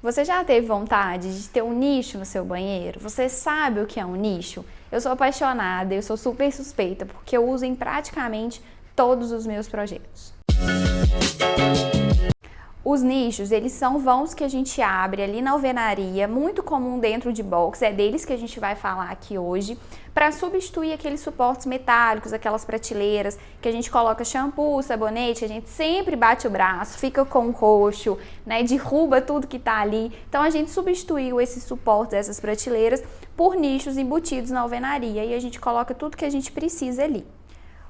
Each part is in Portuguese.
Você já teve vontade de ter um nicho no seu banheiro? Você sabe o que é um nicho? Eu sou apaixonada, eu sou super suspeita, porque eu uso em praticamente todos os meus projetos. Os nichos, eles são vãos que a gente abre ali na alvenaria, muito comum dentro de box, é deles que a gente vai falar aqui hoje, para substituir aqueles suportes metálicos, aquelas prateleiras que a gente coloca shampoo, sabonete, a gente sempre bate o braço, fica com roxo, né, derruba tudo que tá ali. Então a gente substituiu esses suportes, essas prateleiras, por nichos embutidos na alvenaria e a gente coloca tudo que a gente precisa ali.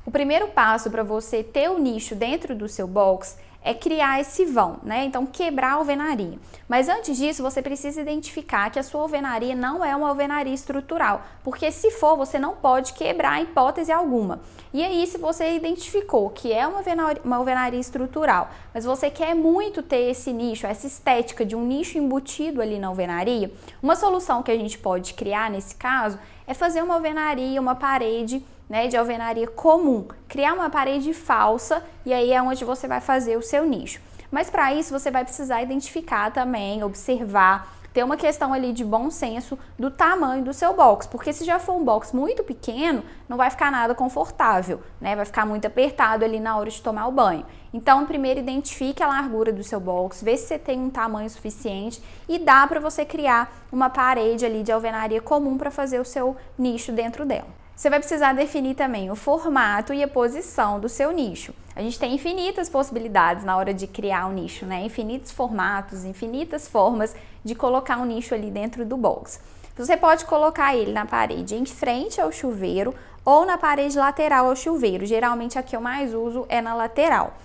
O primeiro passo para você ter o nicho dentro do seu box é criar esse vão, né? Então quebrar a alvenaria. Mas antes disso, você precisa identificar que a sua alvenaria não é uma alvenaria estrutural, porque se for, você não pode quebrar em hipótese alguma. E aí, se você identificou que é uma alvenaria estrutural, mas você quer muito ter esse nicho, essa estética de um nicho embutido ali na alvenaria, uma solução que a gente pode criar nesse caso é fazer uma alvenaria, uma parede, né, de alvenaria comum, criar uma parede falsa e aí é onde você vai fazer o seu nicho. Mas para isso você vai precisar identificar também, observar, ter uma questão ali de bom senso do tamanho do seu box, porque se já for um box muito pequeno, não vai ficar nada confortável, né? Vai ficar muito apertado ali na hora de tomar o banho. Então, primeiro identifique a largura do seu box, vê se você tem um tamanho suficiente e dá para você criar uma parede ali de alvenaria comum para fazer o seu nicho dentro dela. Você vai precisar definir também o formato e a posição do seu nicho. A gente tem infinitas possibilidades na hora de criar um nicho, né? Infinitos formatos, infinitas formas de colocar um nicho ali dentro do box. Você pode colocar ele na parede em frente ao chuveiro ou na parede lateral ao chuveiro. Geralmente a que eu mais uso é na lateral.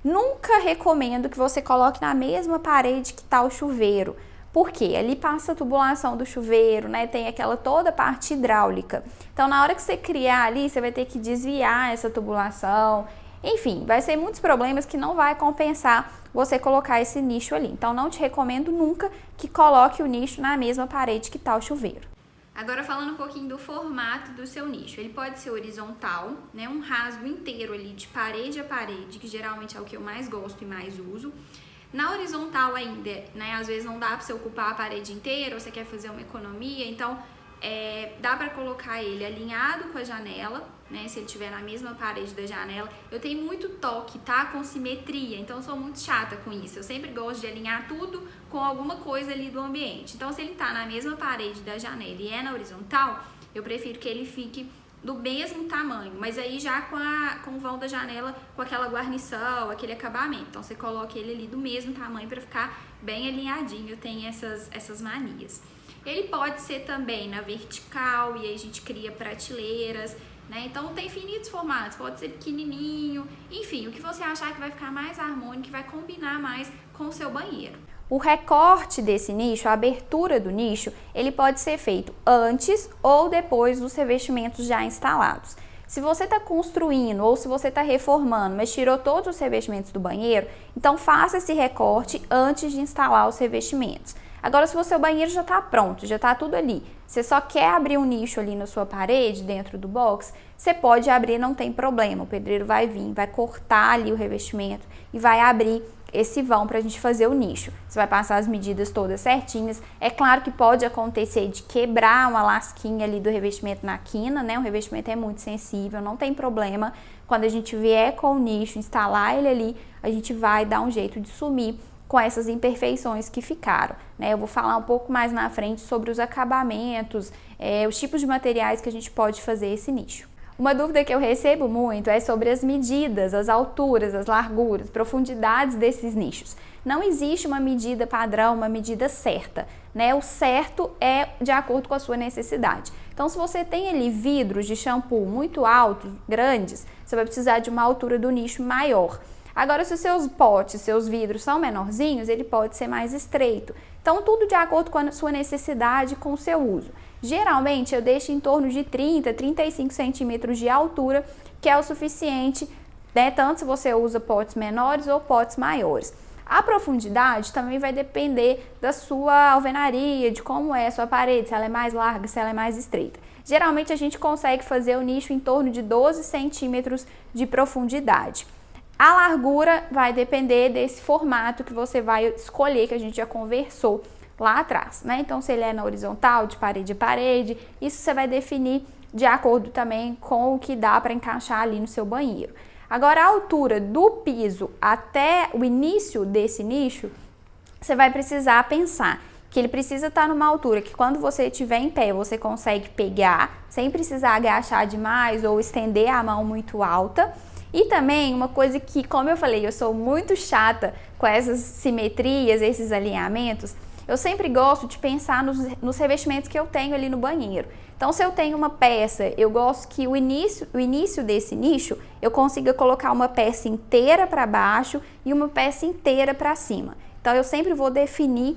Nunca recomendo que você coloque na mesma parede que está o chuveiro. Porque ali passa a tubulação do chuveiro, né? Tem aquela toda parte hidráulica. Então, na hora que você criar ali, você vai ter que desviar essa tubulação. Enfim, vai ser muitos problemas que não vai compensar você colocar esse nicho ali. Então, não te recomendo nunca que coloque o nicho na mesma parede que está o chuveiro. Agora falando um pouquinho do formato do seu nicho, ele pode ser horizontal, né, um rasgo inteiro ali de parede a parede, que geralmente é o que eu mais gosto e mais uso. Na horizontal ainda, né, às vezes não dá para você ocupar a parede inteira, ou você quer fazer uma economia, então dá para colocar ele alinhado com a janela, né, se ele estiver na mesma parede da janela. Eu tenho muito toque, tá, com simetria, então eu sou muito chata com isso. Eu sempre gosto de alinhar tudo com alguma coisa ali do ambiente. Então, se ele tá na mesma parede da janela e é na horizontal, eu prefiro que ele fique do mesmo tamanho, mas aí já com o vão da janela, com aquela guarnição, aquele acabamento. Então você coloca ele ali do mesmo tamanho para ficar bem alinhadinho. Eu tenho essas manias. Ele pode ser também na vertical e aí a gente cria prateleiras, né? Então tem infinitos formatos, pode ser pequenininho, enfim, o que você achar que vai ficar mais harmônico, que vai combinar mais com o seu banheiro. O recorte desse nicho, a abertura do nicho, ele pode ser feito antes ou depois dos revestimentos já instalados. Se você está construindo ou se você está reformando, mas tirou todos os revestimentos do banheiro, então faça esse recorte antes de instalar os revestimentos. Agora, se o seu banheiro já está pronto, já está tudo ali, você só quer abrir um nicho ali na sua parede, dentro do box, você pode abrir, não tem problema. O pedreiro vai vir, vai cortar ali o revestimento e vai abrir esse vão para a gente fazer o nicho. Você vai passar as medidas todas certinhas. É claro que pode acontecer de quebrar uma lasquinha ali do revestimento na quina, né? O revestimento é muito sensível, não tem problema. Quando a gente vier com o nicho, instalar ele ali, a gente vai dar um jeito de sumir com essas imperfeições que ficaram, né? Eu vou falar um pouco mais na frente sobre os acabamentos, os tipos de materiais que a gente pode fazer esse nicho. Uma dúvida que eu recebo muito é sobre as medidas, as alturas, as larguras, profundidades desses nichos. Não existe uma medida padrão, uma medida certa, né? O certo é de acordo com a sua necessidade. Então, se você tem ali vidros de shampoo muito altos, grandes, você vai precisar de uma altura do nicho maior. Agora, se os seus potes, seus vidros são menorzinhos, ele pode ser mais estreito. Então, tudo de acordo com a sua necessidade, com o seu uso. Geralmente, eu deixo em torno de 30, 35 centímetros de altura, que é o suficiente, né? Tanto se você usa potes menores ou potes maiores. A profundidade também vai depender da sua alvenaria, de como é a sua parede, se ela é mais larga, se ela é mais estreita. Geralmente, a gente consegue fazer o nicho em torno de 12 centímetros de profundidade. A largura vai depender desse formato que você vai escolher, que a gente já conversou lá atrás, né? Então, se ele é na horizontal, de parede a parede, isso você vai definir de acordo também com o que dá para encaixar ali no seu banheiro. Agora, a altura do piso até o início desse nicho, você vai precisar pensar que ele precisa estar numa altura que quando você estiver em pé, você consegue pegar, sem precisar agachar demais ou estender a mão muito alta. E também uma coisa que, como eu falei, eu sou muito chata com essas simetrias, esses alinhamentos, eu sempre gosto de pensar nos revestimentos que eu tenho ali no banheiro. Então, se eu tenho uma peça, eu gosto que o início desse nicho, eu consiga colocar uma peça inteira para baixo e uma peça inteira para cima. Então, eu sempre vou definir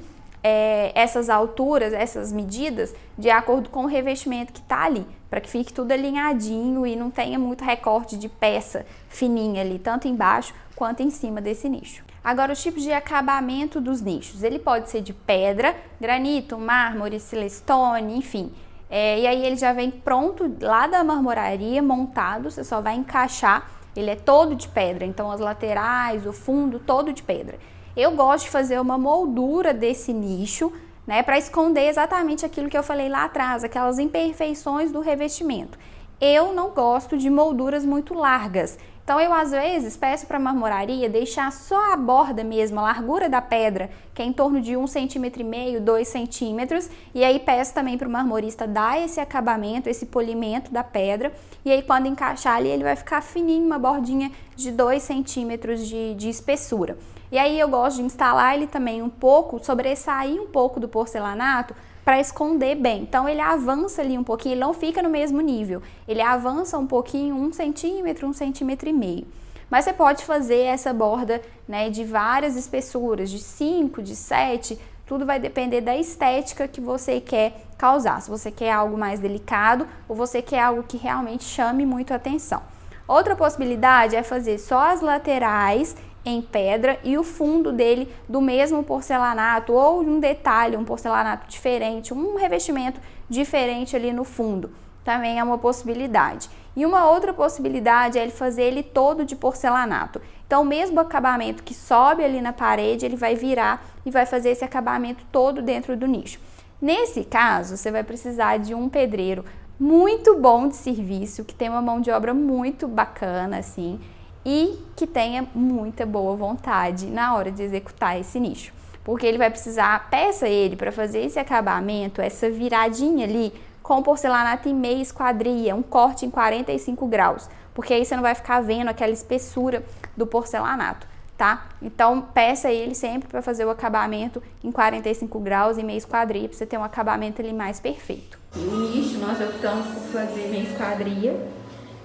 essas alturas, essas medidas, de acordo com o revestimento que está ali, para que fique tudo alinhadinho e não tenha muito recorte de peça fininha ali, tanto embaixo quanto em cima desse nicho. Agora, os tipos de acabamento dos nichos, ele pode ser de pedra, granito, mármore, silestone, enfim. E aí ele já vem pronto lá da marmoraria, montado, você só vai encaixar, ele é todo de pedra, então as laterais, o fundo, todo de pedra. Eu gosto de fazer uma moldura desse nicho, né, para esconder exatamente aquilo que eu falei lá atrás, aquelas imperfeições do revestimento. Eu não gosto de molduras muito largas, então eu às vezes peço para a marmoraria deixar só a borda mesmo, a largura da pedra, que é em torno de 1,5 cm, 2 centímetros, e aí peço também para o marmorista dar esse acabamento, esse polimento da pedra, e aí quando encaixar ali ele vai ficar fininho, uma bordinha de 2 centímetros de espessura. E aí eu gosto de instalar ele também um pouco, sobressair um pouco do porcelanato para esconder bem. Então ele avança ali um pouquinho, ele não fica no mesmo nível, ele avança um pouquinho, 1 centímetro, 1,5 centímetros. Mas você pode fazer essa borda, né, de várias espessuras, de 5, de 7, tudo vai depender da estética que você quer causar. Se você quer algo mais delicado ou você quer algo que realmente chame muito a atenção. Outra possibilidade é fazer só as laterais em pedra e o fundo dele do mesmo porcelanato ou um detalhe, um porcelanato diferente, um revestimento diferente ali no fundo. Também é uma possibilidade. E uma outra possibilidade é ele fazer ele todo de porcelanato. Então, o mesmo acabamento que sobe ali na parede, ele vai virar e vai fazer esse acabamento todo dentro do nicho. Nesse caso, você vai precisar de um pedreiro muito bom de serviço, que tem uma mão de obra muito bacana, assim, e que tenha muita boa vontade na hora de executar esse nicho. Porque ele vai precisar, peça ele para fazer esse acabamento, essa viradinha ali, com porcelanato em meia esquadria, um corte em 45 graus, porque aí você não vai ficar vendo aquela espessura do porcelanato, tá? Então, peça ele sempre para fazer o acabamento em 45 graus, em meia esquadria, para você ter um acabamento ali mais perfeito. E o nicho, nós optamos por fazer meia esquadria.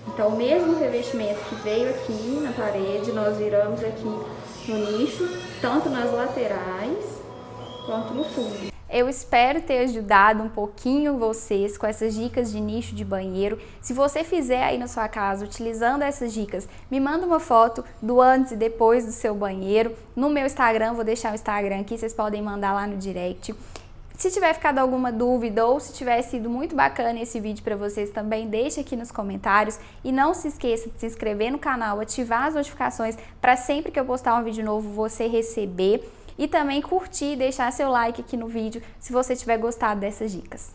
Então, o mesmo revestimento que veio aqui na parede, nós viramos aqui no nicho, tanto nas laterais quanto no fundo. Eu espero ter ajudado um pouquinho vocês com essas dicas de nicho de banheiro. Se você fizer aí na sua casa, utilizando essas dicas, me manda uma foto do antes e depois do seu banheiro. No meu Instagram, vou deixar o Instagram aqui, vocês podem mandar lá no direct. Se tiver ficado alguma dúvida ou se tiver sido muito bacana esse vídeo para vocês também, deixe aqui nos comentários e não se esqueça de se inscrever no canal, ativar as notificações para sempre que eu postar um vídeo novo você receber e também curtir e deixar seu like aqui no vídeo se você tiver gostado dessas dicas.